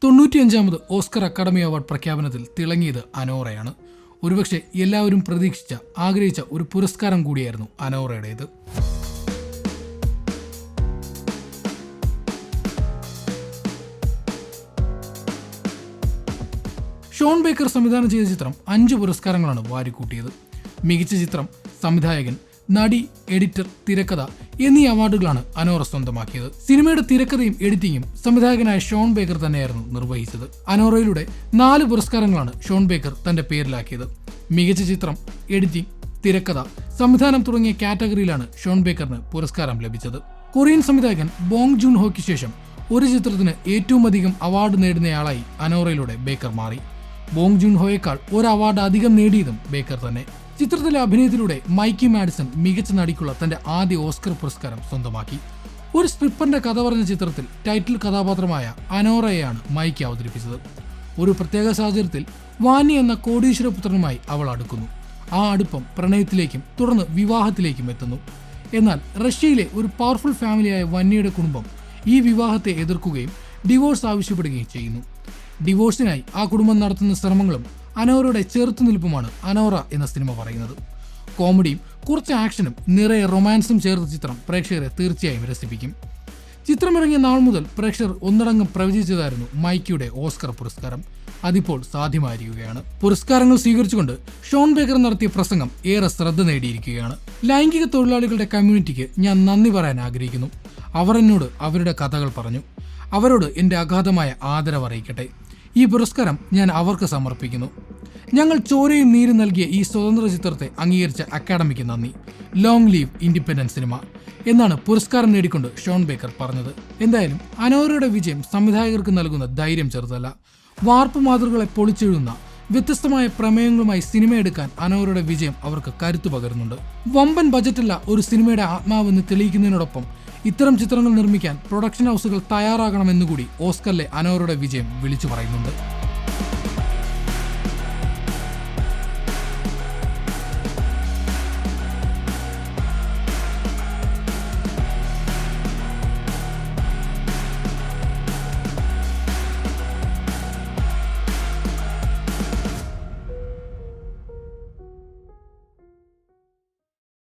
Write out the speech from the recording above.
95ാമത് Oscar academy award പ്രഖ്യാപനത്തിൽ തിളങ്ങിയത് അനോറയാണ്. ഒരുപക്ഷെ എല്ലാവരും ആഗ്രഹിച്ച ഒരു പുരസ്കാരം കൂടിയായിരുന്നു അനോറയുടേത്. ഷോൺ ബേക്കർ സംവിധാനം ചെയ്ത ചിത്രം 5 പുരസ്കാരങ്ങളാണ് വാരിക്കൂട്ടിയത്. മികച്ച ചിത്രം, സംവിധായകൻ, നടി, എഡിറ്റർ, തിരക്കഥ എന്നീ അവാർഡുകളാണ് അനോറ സ്വന്തമാക്കിയത്. സിനിമയുടെ തിരക്കഥയും എഡിറ്റിംഗും സംവിധായകനായ ഷോൺ ബേക്കർ തന്നെയായിരുന്നു നിർവഹിച്ചത്. അനോറയിലൂടെ 4 പുരസ്കാരങ്ങളാണ് ഷോൺ ബേക്കർ തന്റെ പേരിലാക്കിയത്. മികച്ച ചിത്രം, എഡിറ്റിംഗ്, തിരക്കഥ, സംവിധാനം തുടങ്ങിയ കാറ്റഗറിയിലാണ് ഷോൺ ബേക്കറിന് പുരസ്കാരം ലഭിച്ചത്. കൊറിയൻ സംവിധായകൻ ബോങ് ജൂൺ ഹോയ്ക്ക് ശേഷം ഒരു ചിത്രത്തിന് ഏറ്റവും അധികം അവാർഡ് നേടുന്നയാളായി അനോറയിലൂടെ ബേക്കർ മാറി. ബോങ് ജൂൺ ഹോയേക്കാൾ ഒരു അവാർഡ് അധികം നേടിയതും ബേക്കർ തന്നെ. ചിത്രത്തിലെ അഭിനയത്തിലൂടെ മൈക്കി മാഡിസൺ മികച്ച നടിക്കുള്ള തന്റെ ആദ്യ ഓസ്കർ പുരസ്കാരം സ്വന്തമാക്കി. ഒരു സ്ട്രിപ്പറിന്റെ കഥ പറഞ്ഞ ചിത്രത്തിൽ ടൈറ്റിൽ കഥാപാത്രമായ അനോറയെയാണ് മൈക്കി അവതരിപ്പിച്ചത്. ഒരു പ്രത്യേക സാഹചര്യത്തിൽ വാനി എന്ന കോടീശ്വരപുത്രനുമായി അവൾ അടുക്കുന്നു. ആ അടുപ്പം പ്രണയത്തിലേക്കും തുടർന്ന് വിവാഹത്തിലേക്കും എത്തുന്നു. എന്നാൽ റഷ്യയിലെ ഒരു പവർഫുൾ ഫാമിലിയായ വന്യയുടെ കുടുംബം ഈ വിവാഹത്തെ എതിർക്കുകയും ഡിവോഴ്സ് ആവശ്യപ്പെടുകയും ചെയ്യുന്നു. ഡിവോഴ്സിനായി ആ കുടുംബം നടത്തുന്ന ശ്രമങ്ങളും അനോറയുടെ ചെറുത്തുനിൽപ്പുമാണ് അനോറ എന്ന സിനിമ പറയുന്നത്. കോമഡിയും കുറച്ച് ആക്ഷനും നിറയെ റൊമാൻസും ചേർത്ത ചിത്രം പ്രേക്ഷകരെ തീർച്ചയായും രസിപ്പിക്കും. ചിത്രമിറങ്ങിയ നാൾ മുതൽ പ്രേക്ഷകർ ഒന്നടങ്കം പ്രവചിച്ചതായിരുന്നു മൈക്കിയുടെ ഓസ്കർ പുരസ്കാരം. അതിപ്പോൾ സാധ്യമായിരിക്കുകയാണ്. പുരസ്കാരങ്ങൾ സ്വീകരിച്ചുകൊണ്ട് ഷോൺ ബേക്കർ നടത്തിയ പ്രസംഗം ഏറെ ശ്രദ്ധ നേടിയിരിക്കുകയാണ്. ലൈംഗിക തൊഴിലാളികളുടെ കമ്മ്യൂണിറ്റിക്ക് ഞാൻ നന്ദി പറയാൻ ആഗ്രഹിക്കുന്നു. അവർ എന്നോട് അവരുടെ കഥകൾ പറഞ്ഞു. അവരോട് എൻ്റെ അഗാധമായ ആദരവ് അറിയിക്കട്ടെ. ഈ പുരസ്കാരം ഞാൻ അവർക്ക് സമർപ്പിക്കുന്നു. ഞങ്ങൾ ചോരയും നീരും നൽകിയ ഈ സ്വതന്ത്ര ചിത്രത്തെ അംഗീകരിച്ച അക്കാദമിക്ക് നന്ദി. ലോങ് ലീവ് ഇൻഡിപെൻഡന്റ് സിനിമ എന്നാണ് പുരസ്കാരം നേടിക്കൊണ്ട് ഷോൺ ബേക്കർ പറഞ്ഞത്. എന്തായാലും അനോറയുടെ വിജയം സംവിധായകർക്ക് നൽകുന്ന ധൈര്യം ചെറുതല്ല. വാർപ്പ് മാതൃകളെ പൊളിച്ചെഴുതുന്ന വ്യത്യസ്തമായ പ്രമേയങ്ങളുമായി സിനിമ എടുക്കാൻ അനോറയുടെ വിജയം അവർക്ക് കരുത്തു പകരുന്നുണ്ട്. വമ്പൻ ബജറ്റല്ല ഒരു സിനിമയുടെ ആത്മാവെന്ന് തെളിയിക്കുന്നതിനോടൊപ്പം ഇത്തരം ചിത്രങ്ങൾ നിർമ്മിക്കാൻ പ്രൊഡക്ഷൻ ഹൗസുകൾ തയ്യാറാകണമെന്നുകൂടി ഓസ്കറിലെ അനോറയുടെ വിജയം വിളിച്ചു പറയുന്നുണ്ട്.